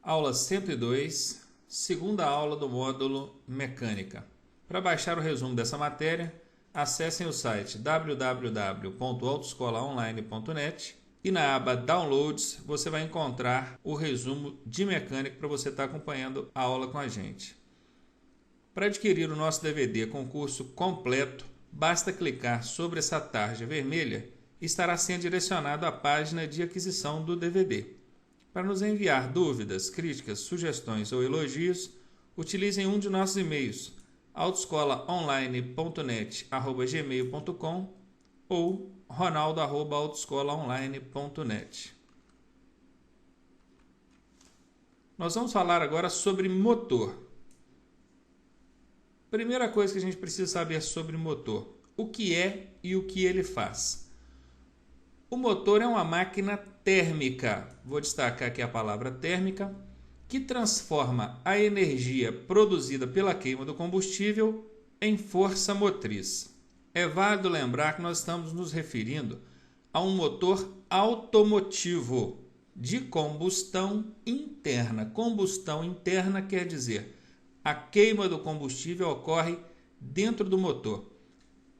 Aula 102, segunda aula do módulo Mecânica. Para baixar o resumo dessa matéria, acessem o site www.autoescolaonline.net e na aba Downloads você vai encontrar o resumo de mecânica para você estar acompanhando a aula com a gente. Para adquirir o nosso DVD com o curso completo, basta clicar sobre essa tarja vermelha e estará sendo direcionado à página de aquisição do DVD. Para nos enviar dúvidas, críticas, sugestões ou elogios, utilizem um de nossos e-mails, autoescolaonline.net@gmail.com ou ronaldo@autoescolaonline.net. Nós vamos falar agora sobre motor. Primeira coisa que a gente precisa saber sobre motor: o que é e o que ele faz. O motor é uma máquina térmica, vou destacar aqui a palavra térmica, que transforma a energia produzida pela queima do combustível em força motriz. É válido lembrar que nós estamos nos referindo a um motor automotivo de combustão interna. Combustão interna quer dizer a queima do combustível ocorre dentro do motor.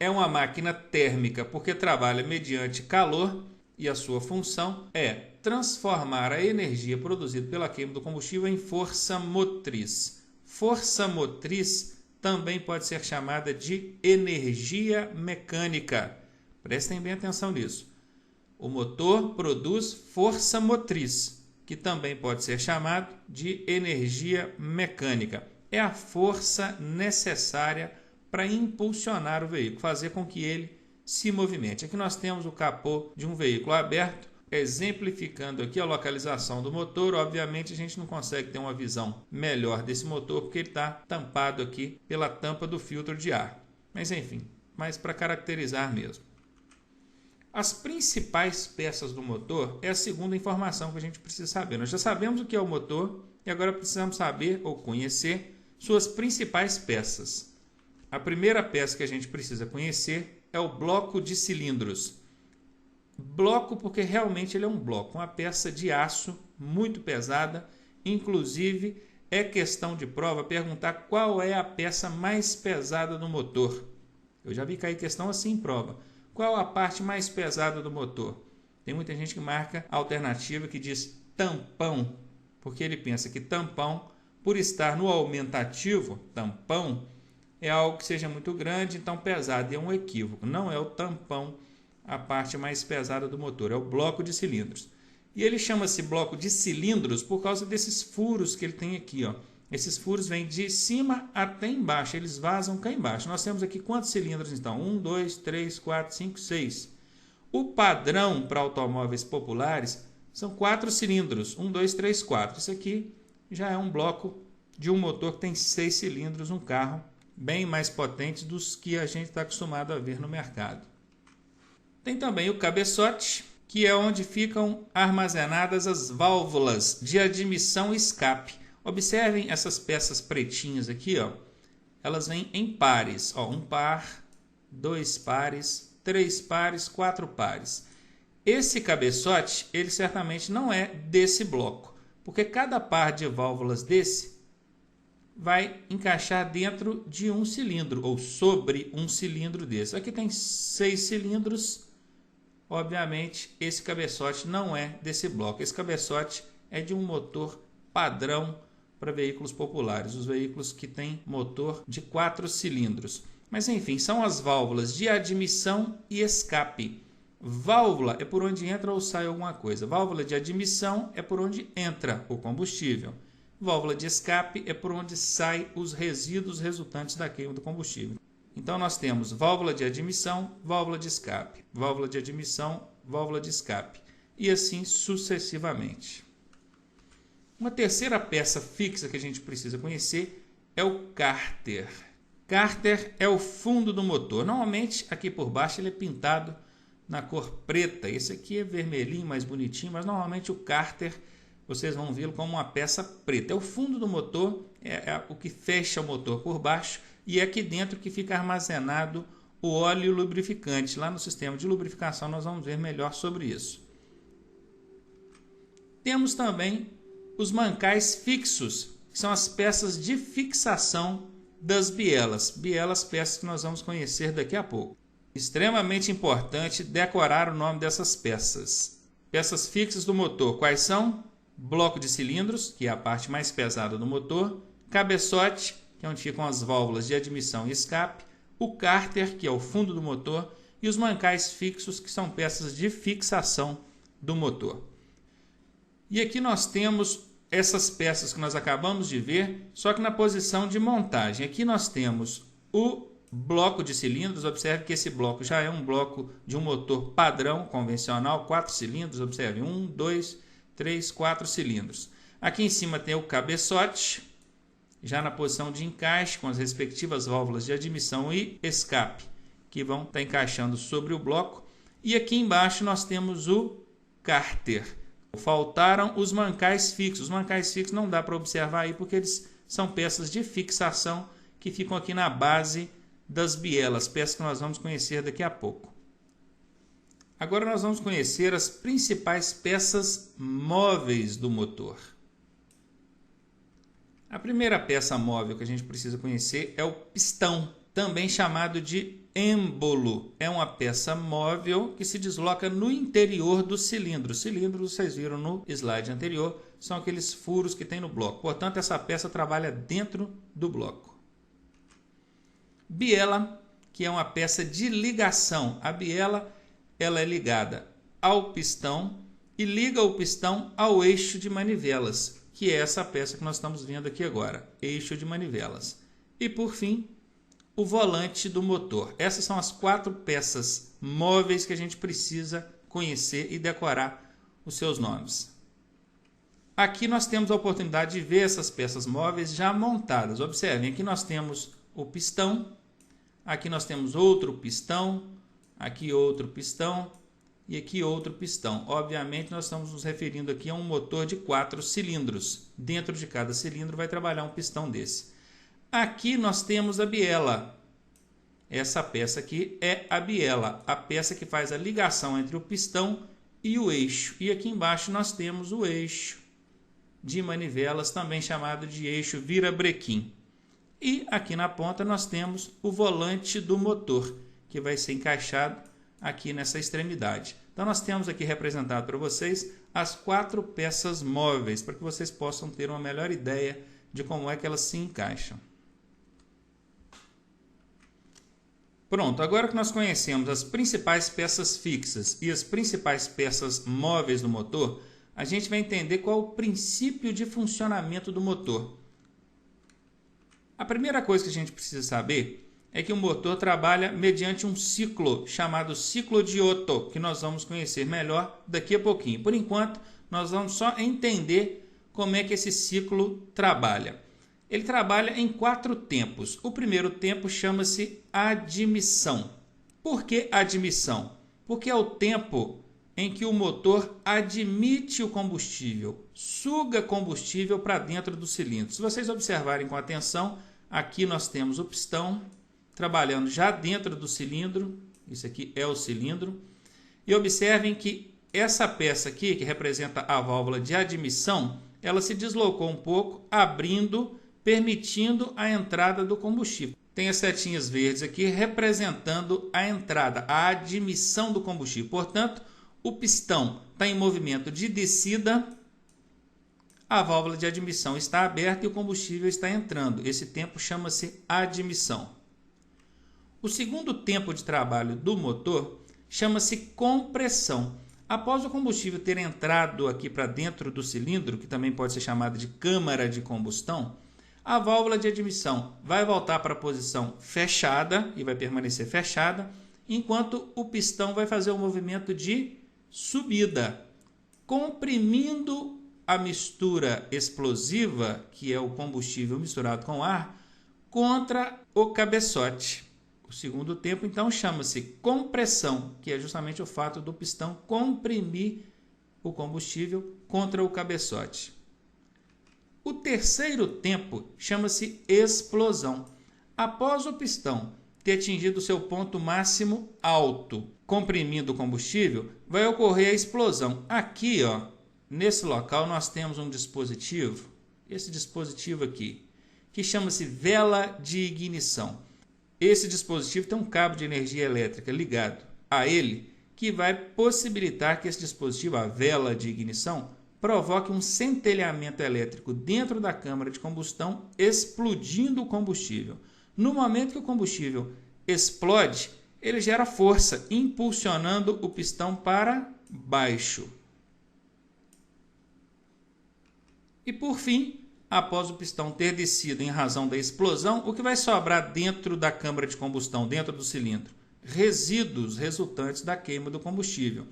É uma máquina térmica porque trabalha mediante calor e a sua função é transformar a energia produzida pela queima do combustível em força motriz. Força motriz também pode ser chamada de energia mecânica. Prestem bem atenção nisso. O motor produz força motriz, que também pode ser chamado de energia mecânica. É a força necessária para impulsionar o veículo, fazer com que ele se movimente. Aqui nós temos o capô de um veículo aberto, exemplificando aqui a localização do motor. Obviamente a gente não consegue ter uma visão melhor desse motor porque ele está tampado aqui pela tampa do filtro de ar. Mas enfim, mais para caracterizar mesmo. As principais peças do motor é a segunda informação que a gente precisa saber. Nós já sabemos o que é o motor e agora precisamos saber ou conhecer suas principais peças. A primeira peça que a gente precisa conhecer é o bloco de cilindros. Bloco porque realmente ele é um bloco, uma peça de aço muito pesada. Inclusive, é questão de prova perguntar qual é a peça mais pesada do motor. Eu já vi cair questão assim em prova. Qual a parte mais pesada do motor? Tem muita gente que marca a alternativa que diz tampão, porque ele pensa que tampão, por estar no aumentativo, tampão, é algo que seja muito grande, então pesado. E é um equívoco. Não é o tampão a parte mais pesada do motor, é o bloco de cilindros. E ele chama-se bloco de cilindros por causa desses furos que ele tem aqui, ó. Esses furos vêm de cima até embaixo, eles vazam cá embaixo. Nós temos aqui quantos cilindros então? 1, 2, 3, 4, 5, 6. O padrão para automóveis populares são 4 cilindros. 1, 2, 3, 4. Isso aqui já é um bloco de um motor que tem 6 cilindros, um carro bem mais potente dos que a gente está acostumado a ver no mercado. Tem também o cabeçote, que é onde ficam armazenadas as válvulas de admissão e escape. Observem essas peças pretinhas aqui, ó. Elas vêm em pares, ó, 1 par, 2 pares, 3 pares, 4 pares. Esse cabeçote, ele certamente não é desse bloco, porque cada par de válvulas desse vai encaixar dentro de um cilindro, ou sobre um cilindro desse. Aqui tem 6 cilindros, obviamente esse cabeçote não é desse bloco. Esse cabeçote é de um motor padrão para veículos populares, os veículos que têm motor de 4 cilindros. Mas enfim, são as válvulas de admissão e escape. Válvula é por onde entra ou sai alguma coisa. Válvula de admissão é por onde entra o combustível. Válvula de escape é por onde saem os resíduos resultantes da queima do combustível. Então nós temos válvula de admissão, válvula de escape, válvula de admissão, válvula de escape e assim sucessivamente. Uma terceira peça fixa que a gente precisa conhecer é o cárter. Cárter é o fundo do motor. Normalmente aqui por baixo ele é pintado na cor preta. Esse aqui é vermelhinho, mais bonitinho, mas normalmente o cárter vocês vão vê-lo como uma peça preta. É o fundo do motor, é o que fecha o motor por baixo e é aqui dentro que fica armazenado o óleo lubrificante. Lá no sistema de lubrificação nós vamos ver melhor sobre isso. Temos também os mancais fixos, que são as peças de fixação das bielas. Bielas, peças que nós vamos conhecer daqui a pouco. Extremamente importante decorar o nome dessas peças. Peças fixas do motor, quais são? Bloco de cilindros, que é a parte mais pesada do motor, cabeçote, que é onde ficam as válvulas de admissão e escape, o cárter, que é o fundo do motor, e os mancais fixos, que são peças de fixação do motor. E aqui nós temos essas peças que nós acabamos de ver, só que na posição de montagem. Aqui nós temos o bloco de cilindros. Observe que esse bloco já é um bloco de um motor padrão, convencional, 4 cilindros. Observe, 1, 2, 3, 4 cilindros. Aqui em cima tem o cabeçote, já na posição de encaixe, com as respectivas válvulas de admissão e escape, que vão estar encaixando sobre o bloco. E aqui embaixo nós temos o cárter. Faltaram os mancais fixos. Os mancais fixos não dá para observar aí, porque eles são peças de fixação que ficam aqui na base das bielas, peças que nós vamos conhecer daqui a pouco. Agora nós vamos conhecer as principais peças móveis do motor. A primeira peça móvel que a gente precisa conhecer é o pistão, também chamado de êmbolo. É uma peça móvel que se desloca no interior do cilindro. Os cilindros, vocês viram no slide anterior, são aqueles furos que tem no bloco. Portanto, essa peça trabalha dentro do bloco. Biela, que é uma peça de ligação. A biela, ela é ligada ao pistão e liga o pistão ao eixo de manivelas, que é essa peça que nós estamos vendo aqui agora, eixo de manivelas. E por fim, o volante do motor. Essas são as 4 peças móveis que a gente precisa conhecer e decorar os seus nomes. Aqui nós temos a oportunidade de ver essas peças móveis já montadas. Observem, aqui nós temos o pistão, aqui nós temos outro pistão, aqui outro pistão e aqui outro pistão. Obviamente nós estamos nos referindo aqui a um motor de 4 cilindros. Dentro de cada cilindro vai trabalhar um pistão desse. Aqui nós temos a biela. Essa peça aqui é a biela, a peça que faz a ligação entre o pistão e o eixo. E aqui embaixo nós temos o eixo de manivelas, também chamado de eixo virabrequim. E aqui na ponta nós temos o volante do motor, que vai ser encaixado aqui nessa extremidade. Então nós temos aqui representado para vocês as 4 peças móveis, para que vocês possam ter uma melhor ideia de como é que elas se encaixam. Pronto, agora que nós conhecemos as principais peças fixas e as principais peças móveis do motor, a gente vai entender qual é o princípio de funcionamento do motor. A primeira coisa que a gente precisa saber é que o motor trabalha mediante um ciclo chamado ciclo de Otto, que nós vamos conhecer melhor daqui a pouquinho. Por enquanto, nós vamos só entender como é que esse ciclo trabalha. Ele trabalha em 4 tempos. O primeiro tempo chama-se admissão. Por que admissão? Porque é o tempo em que o motor admite o combustível, suga combustível para dentro do cilindro. Se vocês observarem com atenção, aqui nós temos o pistão trabalhando já dentro do cilindro. Isso aqui é o cilindro. E observem que essa peça aqui, que representa a válvula de admissão, ela se deslocou um pouco, permitindo a entrada do combustível. Tem as setinhas verdes aqui representando a entrada, a admissão do combustível. Portanto, o pistão está em movimento de descida, a válvula de admissão está aberta e o combustível está entrando. Esse tempo chama-se admissão. O segundo tempo de trabalho do motor chama-se compressão. Após o combustível ter entrado aqui para dentro do cilindro, que também pode ser chamado de câmara de combustão, a válvula de admissão vai voltar para a posição fechada e vai permanecer fechada, enquanto o pistão vai fazer o movimento de subida, comprimindo a mistura explosiva, que é o combustível misturado com ar, contra o cabeçote. O segundo tempo, então, chama-se compressão, que é justamente o fato do pistão comprimir o combustível contra o cabeçote. O terceiro tempo chama-se explosão. Após o pistão ter atingido seu ponto máximo alto, comprimindo o combustível, vai ocorrer a explosão. Aqui, nesse local nós temos um dispositivo, esse dispositivo aqui, que chama-se vela de ignição. Esse dispositivo tem um cabo de energia elétrica ligado a ele, que vai possibilitar que esse dispositivo, a vela de ignição, provoque um centelhamento elétrico dentro da câmara de combustão, explodindo o combustível. No momento que o combustível explode, ele gera força, impulsionando o pistão para baixo. E por fim, após o pistão ter descido em razão da explosão, o que vai sobrar dentro da câmara de combustão, dentro do cilindro? Resíduos resultantes da queima do combustível.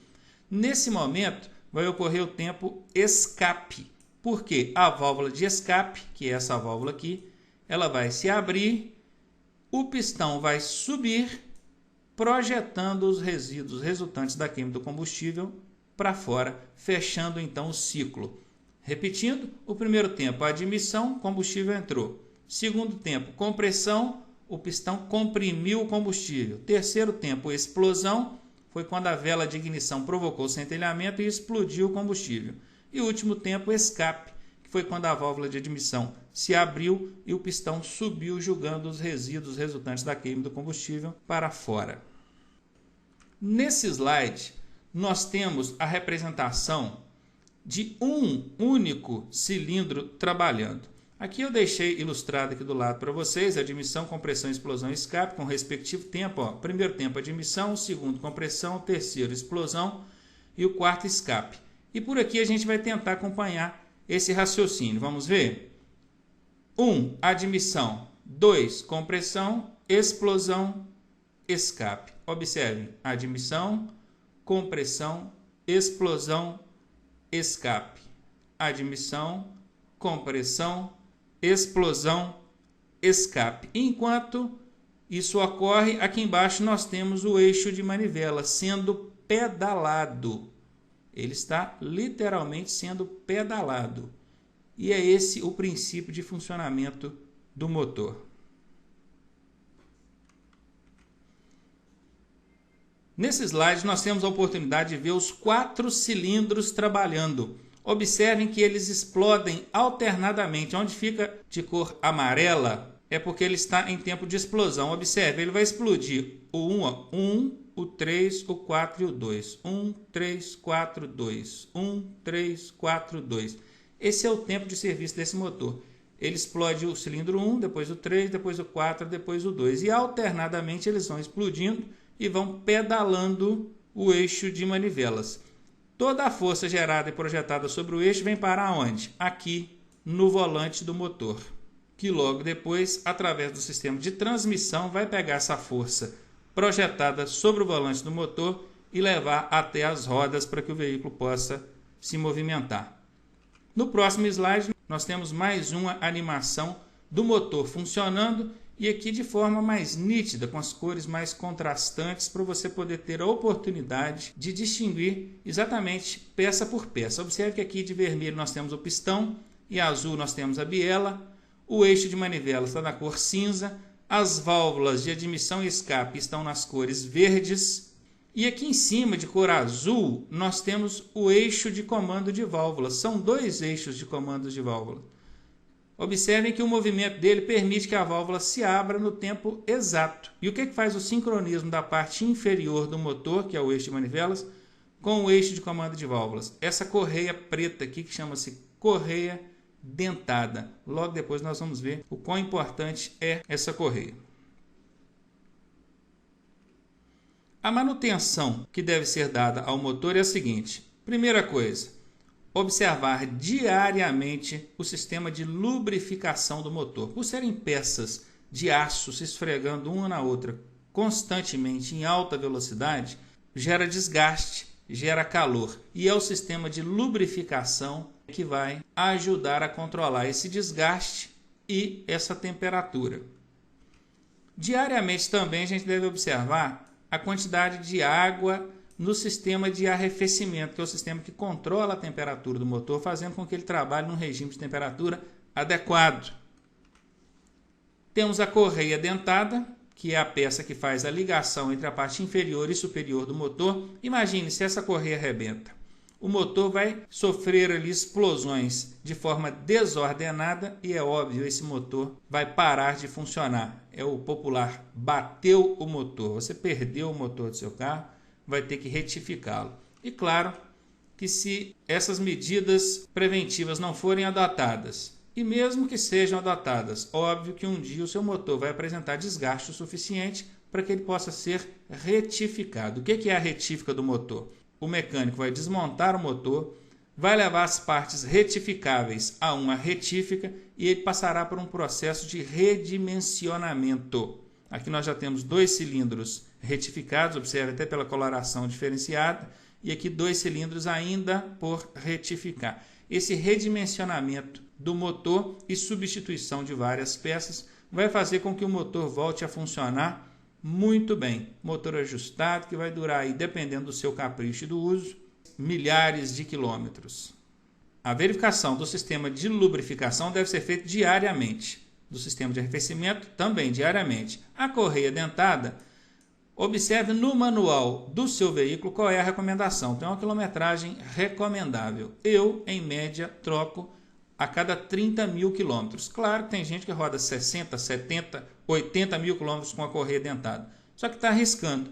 Nesse momento, vai ocorrer o tempo escape, porque a válvula de escape, que é essa válvula aqui, ela vai se abrir, o pistão vai subir, projetando os resíduos resultantes da queima do combustível para fora, fechando então o ciclo. Repetindo, o primeiro tempo, admissão, combustível entrou. Segundo tempo, compressão, o pistão comprimiu o combustível. Terceiro tempo, explosão, foi quando a vela de ignição provocou centelhamento e explodiu o combustível. E o último tempo, escape, que foi quando a válvula de admissão se abriu e o pistão subiu, jogando os resíduos resultantes da queima do combustível para fora. Nesse slide, nós temos a representação de um único cilindro trabalhando. Aqui eu deixei ilustrado aqui do lado para vocês, admissão, compressão, explosão e escape, com o respectivo tempo. Ó. Primeiro tempo, admissão, segundo, compressão, terceiro, explosão e o quarto, escape. E por aqui a gente vai tentar acompanhar esse raciocínio. Vamos ver? 1, admissão. 2, compressão, explosão, escape. Observem, admissão, compressão, explosão, escape. Admissão, compressão, explosão, escape. Enquanto isso ocorre, aqui embaixo nós temos o eixo de manivela sendo pedalado. Ele está literalmente sendo pedalado. E é esse o princípio de funcionamento do motor. Nesse slide nós temos a oportunidade de ver os 4 cilindros trabalhando. Observem que eles explodem alternadamente. Onde fica de cor amarela é porque ele está em tempo de explosão. Observe, ele vai explodir o 1, o 3, o 4 e o 2. 1, 3, 4, 2. 1, 3, 4, 2. Esse é o tempo de serviço desse motor. Ele explode o cilindro 1, depois o 3, depois o 4, depois o 2. E alternadamente eles vão explodindo e vão pedalando o eixo de manivelas. Toda a força gerada e projetada sobre o eixo vem parar onde? Aqui no volante do motor, que logo depois, através do sistema de transmissão, vai pegar essa força projetada sobre o volante do motor e levar até as rodas para que o veículo possa se movimentar. No próximo slide, nós temos mais uma animação do motor funcionando e aqui de forma mais nítida, com as cores mais contrastantes, para você poder ter a oportunidade de distinguir exatamente peça por peça. Observe que aqui de vermelho nós temos o pistão e azul nós temos a biela, o eixo de manivela está na cor cinza, as válvulas de admissão e escape estão nas cores verdes e aqui em cima de cor azul nós temos o eixo de comando de válvulas. São 2 eixos de comando de válvula. Observem que o movimento dele permite que a válvula se abra no tempo exato. E o que faz o sincronismo da parte inferior do motor, que é o eixo de manivelas, com o eixo de comando de válvulas? Essa correia preta aqui, que chama-se correia dentada. Logo depois nós vamos ver o quão importante é essa correia. A manutenção que deve ser dada ao motor é a seguinte. Primeira coisa, observar diariamente o sistema de lubrificação do motor. Por serem peças de aço se esfregando uma na outra constantemente em alta velocidade, gera desgaste, gera calor. E é o sistema de lubrificação que vai ajudar a controlar esse desgaste e essa temperatura. Diariamente também a gente deve observar a quantidade de água no sistema de arrefecimento, que é o sistema que controla a temperatura do motor, fazendo com que ele trabalhe num regime de temperatura adequado. Temos a correia dentada, que é a peça que faz a ligação entre a parte inferior e superior do motor. Imagine se essa correia arrebenta. o motor vai sofrer ali explosões de forma desordenada e é óbvio, esse motor vai parar de funcionar. É o popular bateu o motor. Você perdeu o motor do seu carro, vai ter que retificá-lo. E claro que se essas medidas preventivas não forem adotadas, e mesmo que sejam adotadas, óbvio que um dia o seu motor vai apresentar desgaste o suficiente para que ele possa ser retificado. O que é a retífica do motor? O mecânico vai desmontar o motor, vai levar as partes retificáveis a uma retífica e ele passará por um processo de redimensionamento. Aqui nós já temos 2 cilindros retificados, observe até pela coloração diferenciada, e aqui 2 cilindros ainda por retificar. Esse redimensionamento do motor e substituição de várias peças vai fazer com que o motor volte a funcionar muito bem. Motor ajustado que vai durar, aí, dependendo do seu capricho e do uso, milhares de quilômetros. A verificação do sistema de lubrificação deve ser feita diariamente. Do sistema de arrefecimento também diariamente. A correia dentada, observe no manual do seu veículo qual é a recomendação. Tem uma quilometragem recomendável. Eu, em média, troco a cada 30 mil quilômetros. Claro que tem gente que roda 60, 70, 80 mil quilômetros com a correia dentada. Só que está arriscando.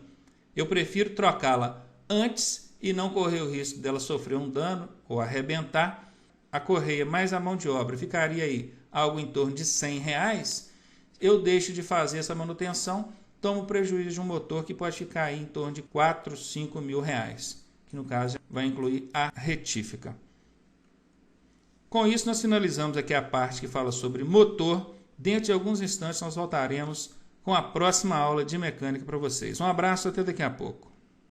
Eu prefiro trocá-la antes e não correr o risco dela sofrer um dano ou arrebentar. A correia mais a mão de obra ficaria aí algo em torno de R$100. Eu deixo de fazer essa manutenção, tomo prejuízo de um motor que pode ficar aí em torno de 4, 5 mil reais, que no caso vai incluir a retífica. Com isso, nós finalizamos aqui a parte que fala sobre motor. Dentro de alguns instantes, nós voltaremos com a próxima aula de mecânica para vocês. Um abraço, até daqui a pouco.